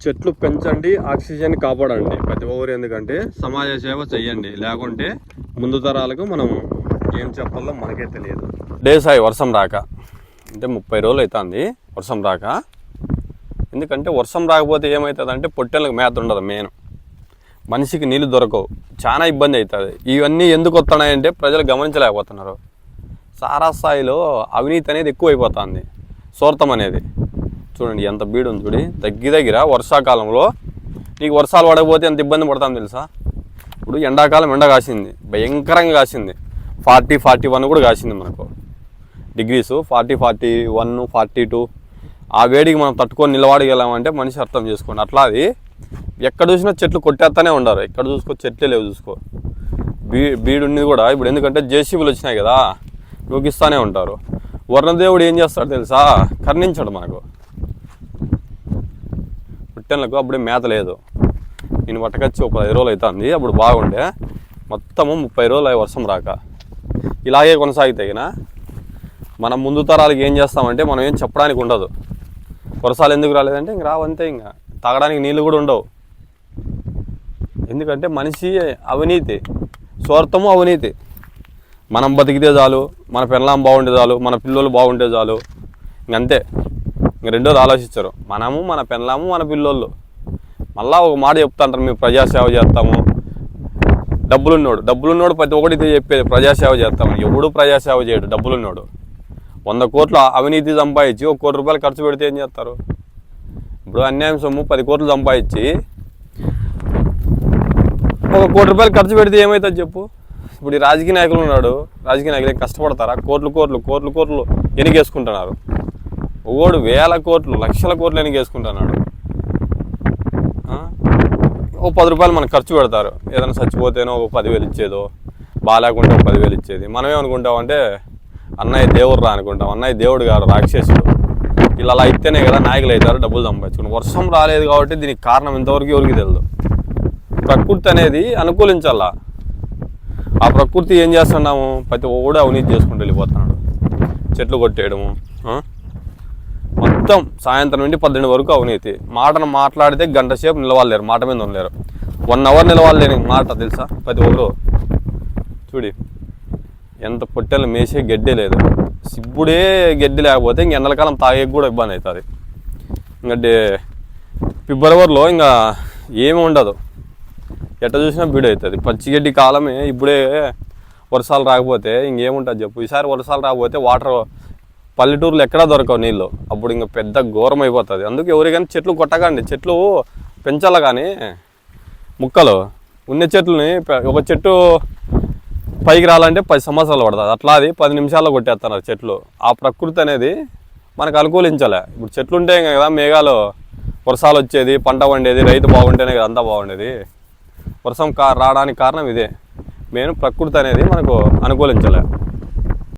చెట్లు పెంచండి, ఆక్సిజన్ కాపాడండి ప్రతి ఒక్కరు. ఎందుకంటే సమాజ సేవ చెయ్యండి, లేకుంటే ముందు తరాలకు మనం ఏం చెప్పాలో మనకే తెలియదు. డేసాయి వర్షం రాక, అంటే 30 రోజులు అవుతుంది వర్షం రాక. ఎందుకంటే వర్షం రాకపోతే ఏమవుతుందంటే పొట్టెలకు మేత ఉండదు. మెయిన్ మనిషికి నీళ్ళు దొరకవు, చాలా ఇబ్బంది అవుతుంది. ఇవన్నీ ఎందుకు వస్తున్నాయంటే ప్రజలు గమనించలేకపోతున్నారు. సారా స్థాయిలో అవినీతి అనేది ఎక్కువైపోతుంది. స్వార్థం అనేది చూడండి ఎంత బీడు ఉంది చూడి. దగ్గర వర్షాకాలంలో నీకు వర్షాలు పడకపోతే ఎంత ఇబ్బంది పడతాం తెలుసా. ఇప్పుడు ఎండాకాలం ఎండ కాసింది, భయంకరంగా కాసింది. 40-41 కూడా కాసింది మనకు డిగ్రీస్. 40-41 42 ఆ వేడికి మనం తట్టుకొని నిలబడగలామంటే మనిషి అర్థం చేసుకోండి. అట్లా అది ఎక్కడ చూసినా చెట్లు కొట్టేస్తూనే ఉండారు. ఎక్కడ చూసుకో చెట్లే లేవు చూసుకో. బీడుండి కూడా ఇప్పుడు ఎందుకంటే జేసీబీలు వచ్చినాయి కదా, నూకిస్తూనే ఉంటారు. వర్ణదేవుడు ఏం చేస్తాడు తెలుసా, కర్ణించాడు మనకు. పుట్టెన్లకు అప్పుడే మేత లేదు. నేను పట్టకొచ్చి ఒక 10 రోజులు అవుతుంది. అప్పుడు బాగుండే, మొత్తము 30 రోజులు అయ్యి వర్షం రాక. ఇలాగే కొనసాగితేగిన మనం ముందు తరాలకి ఏం చేస్తామంటే మనం ఏం చెప్పడానికి ఉండదు. వర్షాలు ఎందుకు రాలేదంటే ఇంక రావంతే, ఇంకా తాగడానికి నీళ్ళు కూడా ఉండవు. ఎందుకంటే మనిషి అవినీతి, స్వార్థము అవినీతి. మనం బతికితే చాలు, మన పెళ్ళాం బాగుంటే చాలు, మన పిల్లలు బాగుంటే చాలు, ఇంకంతే. ఇంక రెండోది ఆలోచించరు. మనము, మన పెళ్ళాము, మన పిల్లోళ్ళు. మళ్ళీ ఒక మాట చెప్తాంటారు, మేము ప్రజాసేవ చేస్తాము. డబ్బులున్నోడు ప్రతి ఒక్కటి చెప్పేది ప్రజాసేవ చేస్తామని. ఎవడు ప్రజాసేవ చేయడు. డబ్బులున్నోడు 100 కోట్లు అవినీతి సంపాదించి 1 కోటి రూపాయలు ఖర్చు పెడితే ఏం చేస్తారు. ఇప్పుడు అన్యాయం సొమ్ము 10 కోట్లు సంపాదించి 1 కోటి రూపాయలు ఖర్చు పెడితే ఏమవుతుంది చెప్పు. ఇప్పుడు ఈ రాజకీయ నాయకులు ఉన్నాడు, రాజకీయ నాయకులు కష్టపడతారా? కోట్లు ఎనిగేసుకుంటున్నారు. ఒకడు 1000 కోట్లు, లక్షల కోట్లు ఎనిగేసుకుంటున్నాడు. ఓ 10 రూపాయలు మనకు ఖర్చు పెడతారు. ఏదైనా చచ్చిపోతేనో ఒక 10,000 ఇచ్చేదో, బాగాలేకుంటే ఒక 10,000 ఇచ్చేది. మనమేమనుకుంటామంటే అన్నయ్య దేవుడు రా అనుకుంటాం. అన్నయ్య దేవుడు గారు రాక్షసుడు. ఇలా అలా అయితేనే కదా నాయకులు అవుతారు, డబ్బులు సంపాదించుకుని. వర్షం రాలేదు కాబట్టి దీనికి కారణం ఇంతవరకు ఎవరికి తెలియదు. ప్రకృతి అనేది అనుకూలించాలా. ఆ ప్రకృతి ఏం చేస్తున్నాము, ప్రతి ఒక్కడు అవినీతి చేసుకుంటూ వెళ్ళిపోతున్నాడు. చెట్లు కొట్టేయడము, మొత్తం సాయంత్రం నుండి 12 వరకు అవినీతి. మాటను మాట్లాడితే గంట సేపు నిలవాలేరు, మాట మీద ఉండలేరు. 1 అవర్ నిలవాలేని మాట తెలుసా ప్రతి ఒక్కరు. చూడి ఎంత పొట్టెలు మేసే గడ్డి లేదు. ఇప్పుడే గడ్డి లేకపోతే ఇంక ఎండలకాలం తాగే కూడా ఇబ్బంది అవుతుంది. ఇంకా ఫిబ్రవరిలో ఇంకా ఏమి ఉండదు, ఎట్ట చూసినా బీడు అవుతుంది. పచ్చిగడ్డి కాలమే. ఇప్పుడే వర్షాలు రాకపోతే ఇంకేముంటుంది చెప్పు. ఈసారి వర్షాలు రాకపోతే వాటర్ పల్లెటూరులో ఎక్కడా దొరకవు నీళ్ళు. అప్పుడు ఇంకా పెద్ద ఘోరం అయిపోతుంది. అందుకే ఎవరికైనా చెట్లు కొట్టకండి. చెట్లు పెంచాలి, కానీ ముక్కలు ఉన్న చెట్లని ఒక చెట్టు పైకి రాలంటే 10 సంవత్సరాలు పడుతుంది. అట్లా అది 10 నిమిషాల్లో కొట్టేస్తున్నారు చెట్లు. ఆ ప్రకృతి అనేది మనకు అనుకూలించలే. ఇప్పుడు చెట్లు ఉంటే కదా మేఘాలు వర్షాలు వచ్చేది, పంట పండేది, రైతు బాగుంటేనే కదా అంతా బాగుండేది. వర్షం రావడానికి కారణం ఇదే. మెయిన్ ప్రకృతి అనేది మనకు అనుకూలించలే.